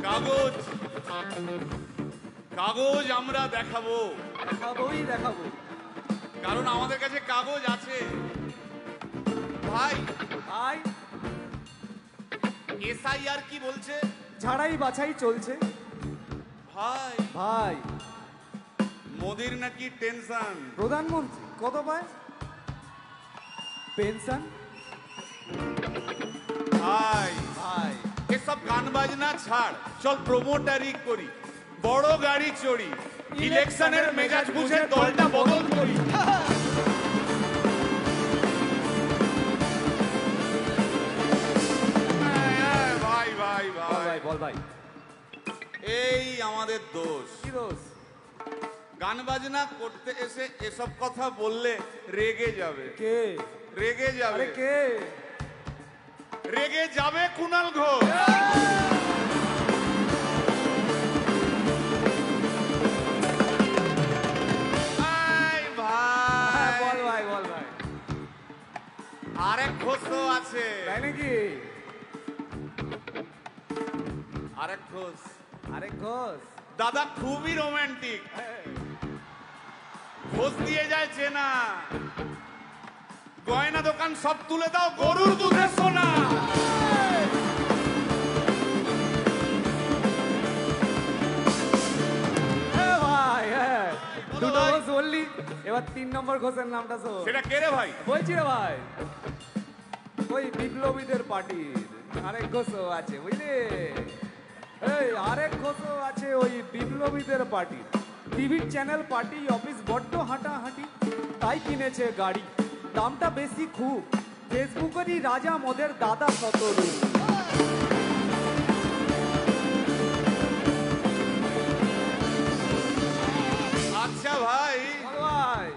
কাগজ কাগজ আমরা দেখাবো, দেখাবো, কারণ আমাদের কাছে কাগজ আছে। ভাই ভাই এসআইআর কি বলছে? ঝাড়াই বাছাই চলছে। ভাই ভাই মোদির নাকি টেনশন। প্রধানমন্ত্রী কত পায় পেনশন? ভাই ভাই এসব গান বাজনা ছাড়, চল প্রমোটারি করি, বড় গাড়ি চড়ি, ইলেকশনের মেজাজ বুঝে দলটা বদল করি। ভাই ভাই ভাই বল ভাই, এই আমাদের দোষ। কি দোষ? গান বাজনা করতে এসে এসব কথা বললে রেগে যাবে। কে রেগে যাবে? আরে কে রেগে যাবে? কুণাল ঘোষ। বল ভাই, বল ভাই। আরেক ঘোষ তো আছে। তাই নাকি? আরেক ঘোষ, আরেক ঘোষ দাদা খুবই রোমান্টিক। ঘোষ দিয়ে যায় চেনা, গয়না দোকান সব তুলে দাও, গরুর দুধের সোনা। ভাই দুটো ঘোষ বললি, এবার 3 নম্বর ঘোষের নামটা শোন। সেটা কে রে ভাই? বলছি রে ভাই, ওই বিপ্লবীদের পার্টির আরেক ঘোষও আছে বুঝলি। এই আরেক ঘোষও আছে ওই বিপ্লবীদের পার্টি। টিভির চ্যানেল পার্টি অফিস বড্ড হাঁটাহাঁটি, তাই কিনেছে গাড়ি, দামটা বেশি খুব, ফেসবুকেরই রাজা মদের দাদা শতরূপ। আচ্ছা ভাই, ভাই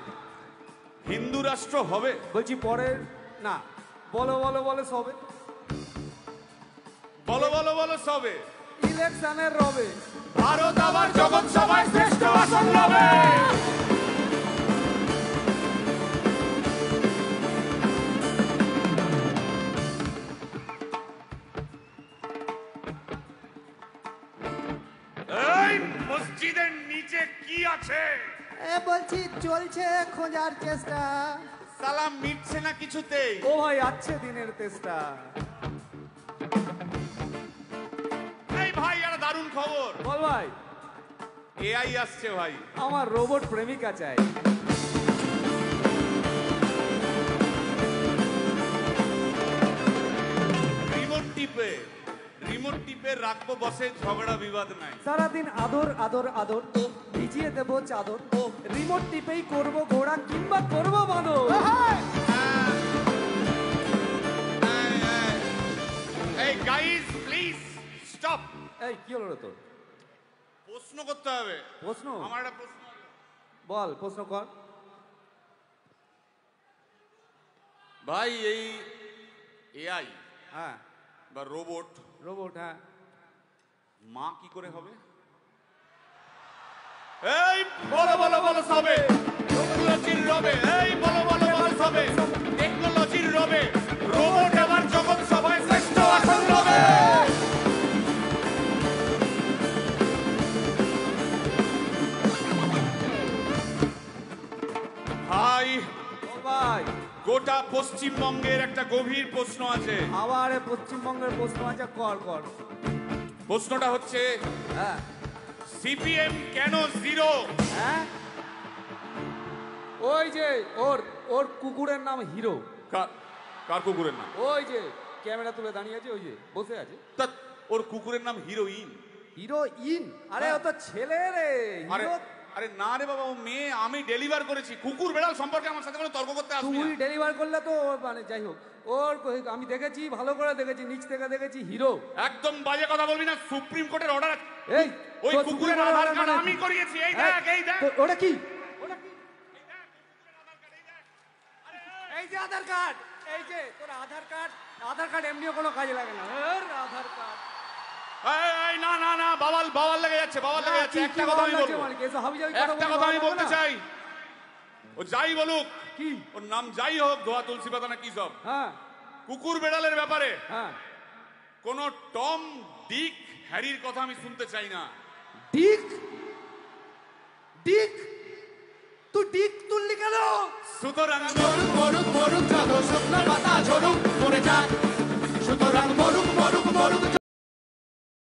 হিন্দু রাষ্ট্র হবে? বলছি পরের না, বলো বলো বলো সবে, বলো বলো বলো সবে। ইলেকশনের রবে ভারত আবার জগৎ সভায় শ্রেষ্ঠ আসন লবে। এই মসজিদের নিচে কি আছে? বলছি চলছে খোঁজার চেষ্টা। সালাম মিটছে না কিছুতেই। ও ভাই আছে দিনের চেষ্টা। এই ভাই আর দারুণ খবর। বল ভাই। এআই আসছে ভাই। আমার রোবট প্রেমিকা চাই। রিমোট টিপে রাখবো বসে, ঝগড়া বিবাদ নাই। সারাদিন আদর আদর আদর, ভিজিয়ে দেবো চাদর, রিমোট টিপেই করবো ঘোড়া কিংবা করবো বাঁদর। এই গাইস প্লিজ স্টপ। এই কি হলো রে তোর? প্রশ্ন করতে হবে। প্রশ্ন? আমার একটা প্রশ্ন। বল প্রশ্ন কর ভাই। এই এআই হ্যাঁ বা রোবট, রোবট হ্যাঁ, মা কি করে হবে? এই বলো বলো বলো সবে, টেকনোলজির রবে। এই বলো বলো বলো সবে, টেকনোলজির রবে, রোবট আবার জগৎ সভায় শ্রেষ্ঠ আসন লবে। ভাই ভাই গোটা পশ্চিমবঙ্গের একটা গভীর প্রশ্ন আছে। আবার পশ্চিমবঙ্গের প্রশ্ন আছে, কর কর। প্রশ্নটা হচ্ছে, হ্যাঁ সিপিএম কেন জিরো? হ্যাঁ ওই যে ওর ওর কুকুরের নাম হিরো। কার কুকুরের নাম? ওই যে ক্যামেরা তুলে দাঁড়িয়ে আছে, ওই যে বসে আছে। তা ওর কুকুরের নাম হিরোইন। হিরোইন? আরে ও তো ছেলে রে। হিরো? আরে না রে বাবা, ও মেয়ে। আমি ডেলিভার করেছি। কুকুর বেড়াল সম্পর্কে আমার সাথে কোনো তর্ক করতে আসবি না। তুই ডেলিভার করলে তো মানে যাই হোক, ওর আমি দেখেছি, ভালো করে দেখেছি, নিচ থেকে দেখেছি হিরো। একদম বাজে কথা বলবি না, সুপ্রিম কোর্টের অর্ডার আছে। এই ওই কুকুরের আধার কার্ড আমি করিয়েছি। এই দেখ, এই দেখ। ওটা কি? এই যে আধার কার্ড, এই যে তোর আধার কার্ড। আধার কার্ড এমনিও কোনো কাজে লাগে না। আধার কার্ড। এই না না না, বাবাল বাবাল লেগে যাচ্ছে, বাবাল লেগে যাচ্ছে। একটা কথা আমি বলবো, একটা কথা আমি বলতে চাই। ও যাই বলুক, কি ওর নাম যাই হোক, ধোয়া তুলসী পাতা না কি সব, হ্যাঁ কুকুর বেড়ালের ব্যাপারে হ্যাঁ কোনো টম ডিক হ্যারির কথা আমি শুনতে চাই না। ডিক ডিক তুই ডিক তুললি কেন? সুতরাং মরুক মরুক মরুক যত শুকনো পাতা ঝরুক মরে যাক, সুতরাং মরুক মরুক মরুক